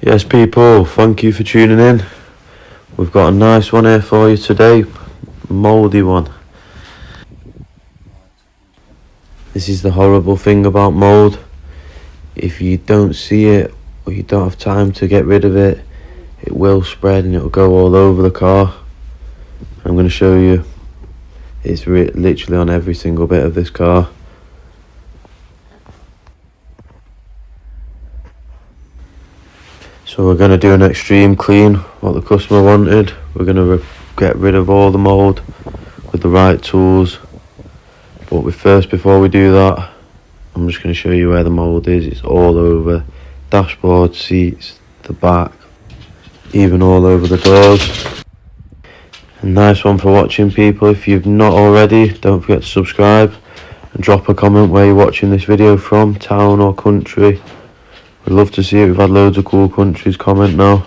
Yes people, thank you for tuning in. We've got a nice one here for you today, mouldy one. This is the horrible thing about mould. If you don't see it or you don't have time to get rid of it, it will spread and it'll go all over the car. I'm going to show you. It's literally on every single bit of this car. So we're going to do an extreme clean, what the customer wanted. We're going to get rid of all the mould with the right tools. But before we do that, I'm just going to show you where the mould is. It's all over dashboard, seats, the back, even all over the doors. A nice one for watching people. If you've not already, don't forget to subscribe and drop a comment where you're watching this video from, town or country. We'd love to see it. We've had loads of cool countries comment now.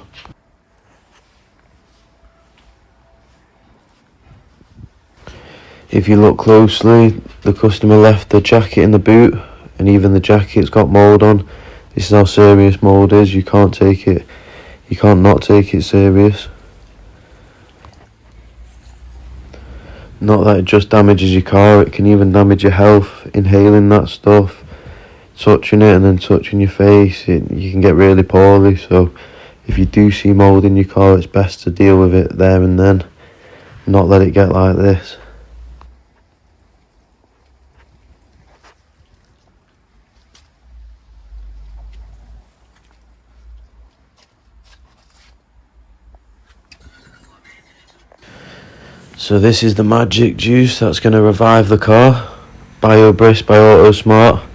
If you look closely, the customer left the jacket in the boot, and even the jacket's got mould on. This is how serious mould is. You can't not take it serious. Not that it just damages your car, it can even damage your health. Inhaling that stuff, touching it and then touching your face, you can get really poorly. So if you do see mould in your car, it's best to deal with it there and then, not let it get like this. So this is the magic juice that's going to revive the car. Biobrisk by Autosmart.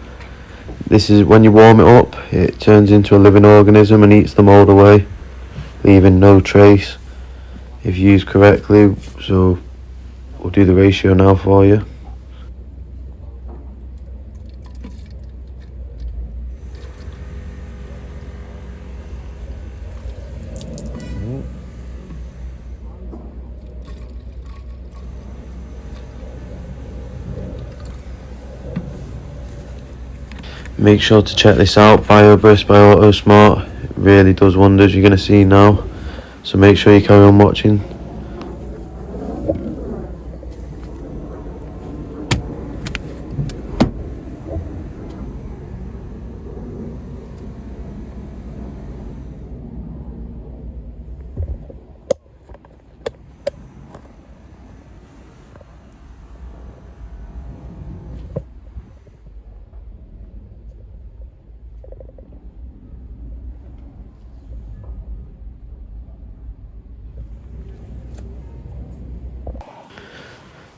This is when you warm it up, it turns into a living organism and eats the mould away, leaving no trace if used correctly. So we'll do the ratio now for you. Make sure to check this out, biobrisk by Autosmart. It really does wonders, you're going to see now. So make sure you carry on watching.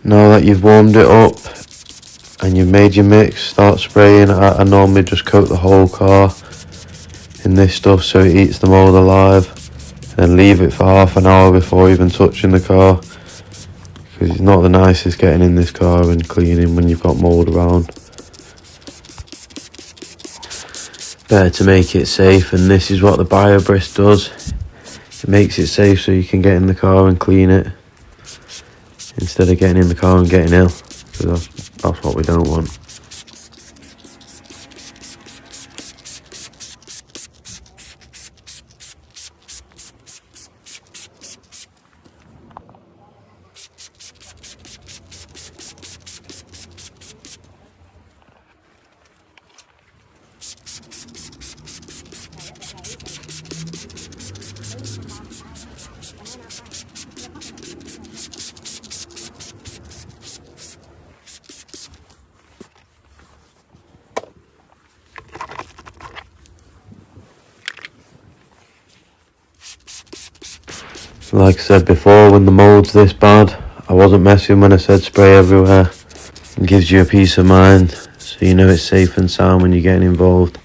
Now that you've warmed it up and you've made your mix, start spraying. I normally just coat the whole car in this stuff so it eats the mould alive, and leave it for half an hour before even touching the car, because it's not the nicest getting in this car and cleaning when you've got mould around. Better to make it safe, and this is what the biobrisk does. It makes it safe so you can get in the car and clean it, instead of getting in the car and getting ill, because that's what we don't want. Like I said before, when the mould's this bad, I wasn't messing when I said spray everywhere. It gives you a peace of mind, so you know it's safe and sound when you're getting involved.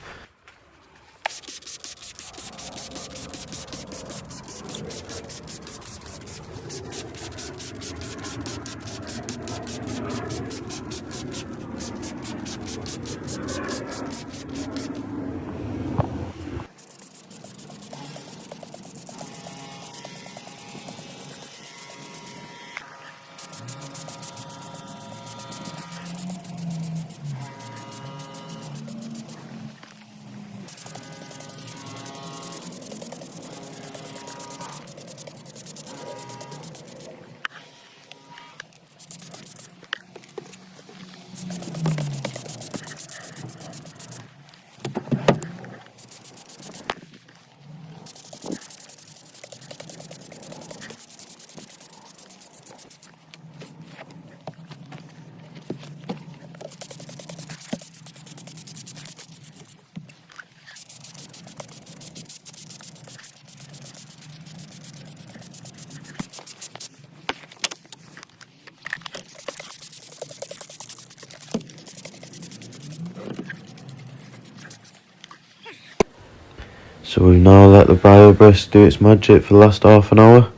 So we've now let the biobrisk do its magic for the last half an hour.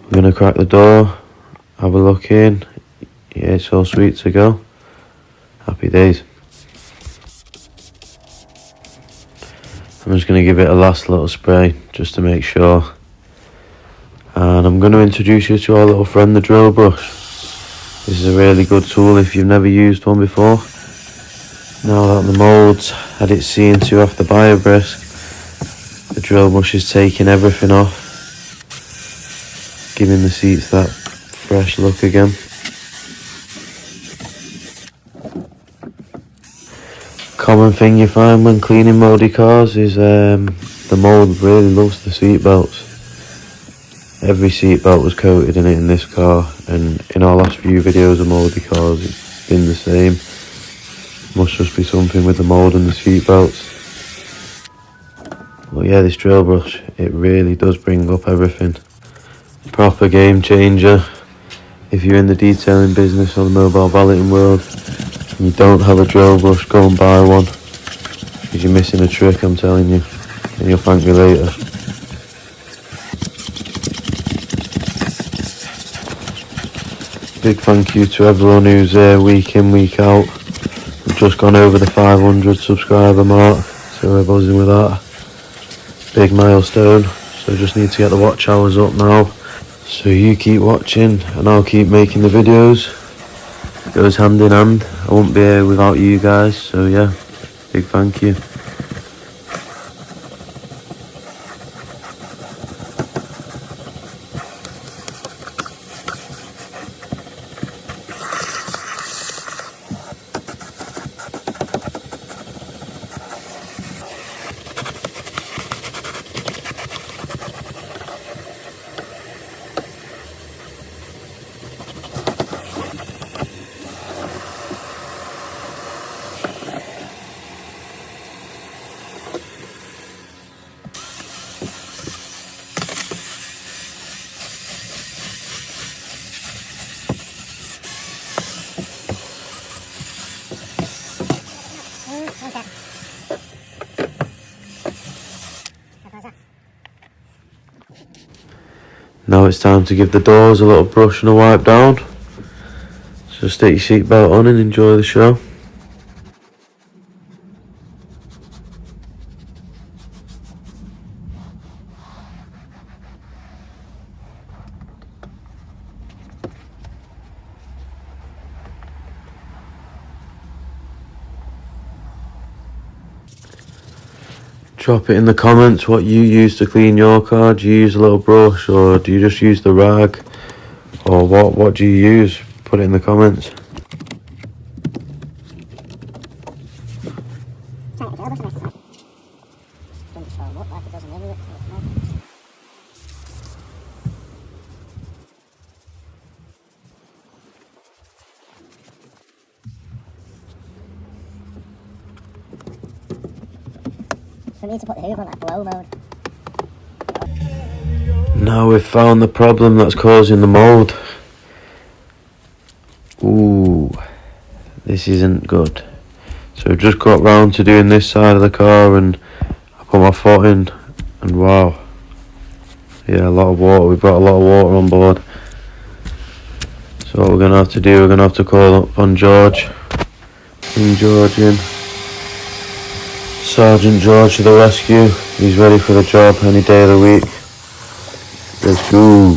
We're going to crack the door, have a look in. Yeah, it's all sweet to go. Happy days. I'm just going to give it a last little spray just to make sure. And I'm going to introduce you to our little friend, the drill brush. This is a really good tool if you've never used one before. Now that the Mould's had its C2 off the biobrisk, the drill brush is taking everything off, giving the seats that fresh look again. Common thing you find when cleaning mouldy cars is the Mould really loves the seat belts. Every seat belt was coated in it in this car, and in our last few videos of mouldy cars it's been the same. Must just be something with the Mould and the seat belts. But yeah, this drill brush, it really does bring up everything. Proper game changer. If you're in the detailing business or the mobile valeting world and you don't have a drill brush, go and buy one, because you're missing a trick, I'm telling you, and you'll thank me later. Big thank you to everyone who's there week in, week out. We've just gone over the 500 subscriber mark, so we're buzzing with that. Big milestone, so just need to get the watch hours up now. So you keep watching and I'll keep making the videos. It goes hand in hand. I won't be here without you guys, so yeah, big thank you. Now it's time to give the doors a little brush and a wipe down. So stick your seatbelt on and enjoy the show. Drop it in the comments what you use to clean your car. Do you use a little brush, or do you just use the rag, or what do you use? Put it in the comments. We need to put the hoover on that blow mode. Now we've found the problem that's causing the Mould. Ooh, this isn't good. So we've just got round to doing this side of the car, and I put my foot in, and wow. Yeah, a lot of water. We've got a lot of water on board. So what we're going to have to do, we're going to have to call up on George. King George in. Sergeant George to the rescue. He's ready for the job any day of the week. Let's go.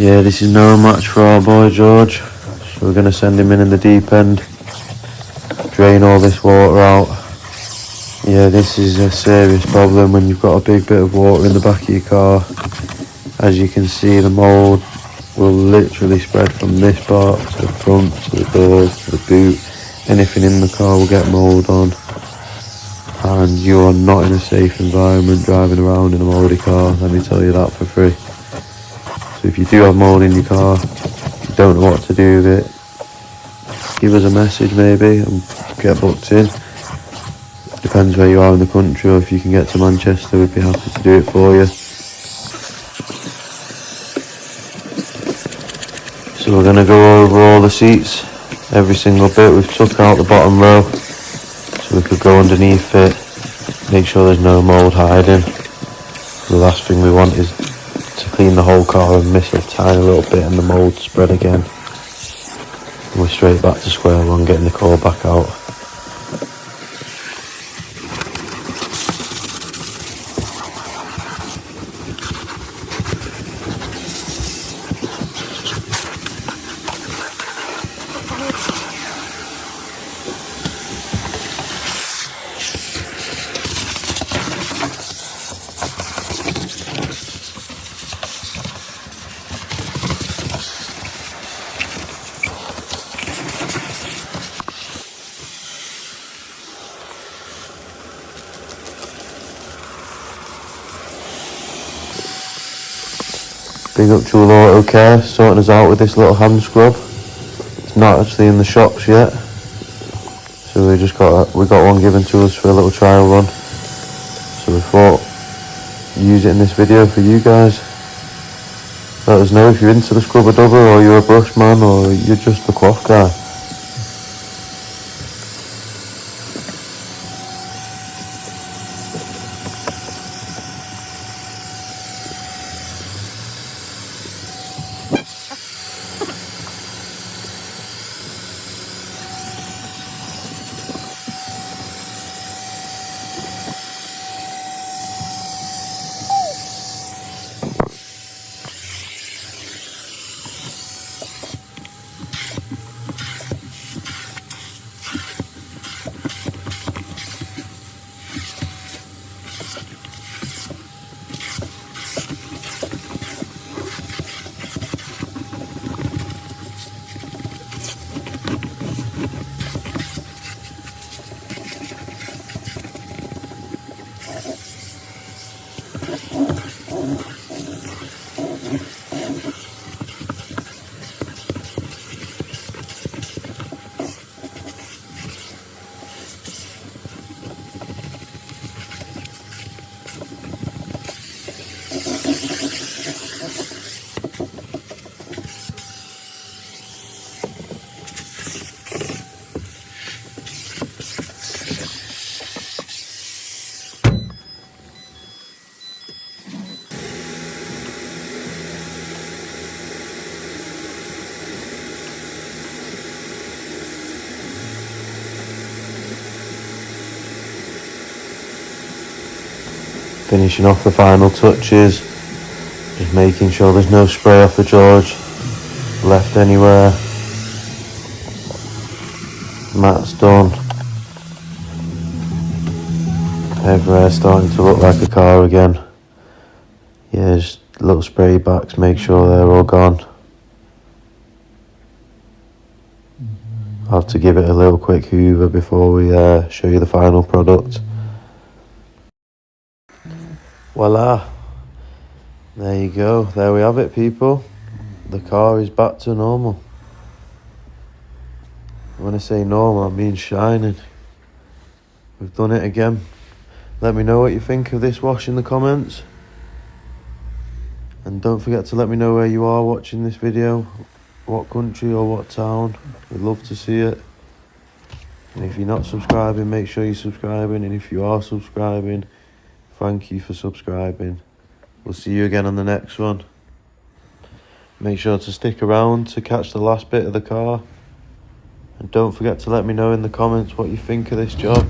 Yeah, this is no match for our boy George. So we're going to send him in the deep end. Drain all this water out. Yeah, this is a serious problem when you've got a big bit of water in the back of your car. As you can see, the Mould will literally spread from this part to the front, to the doors, to the boot. Anything in the car will get Mould on, and you are not in a safe environment driving around in a mouldy car, let me tell you that for free. So if you do have Mould in your car, you don't know what to do with it, give us a message maybe and get booked in. Depends where you are in the country, or if you can get to Manchester, we'd be happy to do it for you. So we're going to go over all the seats every single bit. We've took out the bottom row so we could go underneath it, make sure there's no mould hiding. The last thing we want is to clean the whole car and miss a tiny little bit and the mould spread again. And we're straight back to square one, getting the core back out. Big up Duel Autocare, sorting us out with this little hand scrub. It's not actually in the shops yet, so we got one given to us for a little trial run. So we thought, use it in this video for you guys. Let us know if you're into the scrubber dubber, or you're a brush man, or you're just a cloth guy. Finishing off the final touches, just making sure there's no spray off the George left anywhere. Mat's done. Everywhere's starting to look like a car again. Yeah, just little spray backs, make sure they're all gone. I'll have to give it a little quick hoover before we show you the final product. Voila, there you go, there we have it people, the car is back to normal. When I say normal, I mean shining. We've done it again. Let me know what you think of this wash in the comments, and don't forget to let me know where you are watching this video, what country or what town. We'd love to see it. And if you're not subscribing, make sure you're subscribing, and if you are subscribing, thank you for subscribing. We'll see you again on the next one. Make sure to stick around to catch the last bit of the car. And don't forget to let me know in the comments what you think of this job.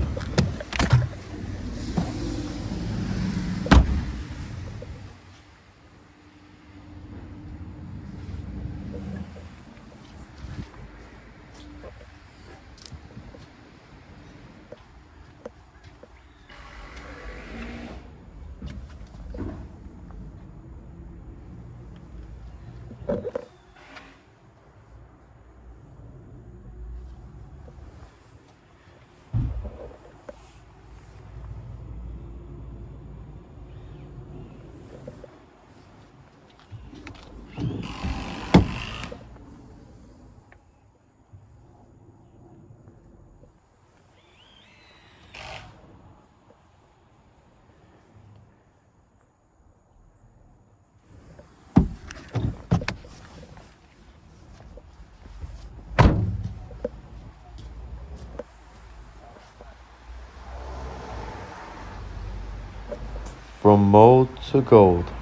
from mould to gold.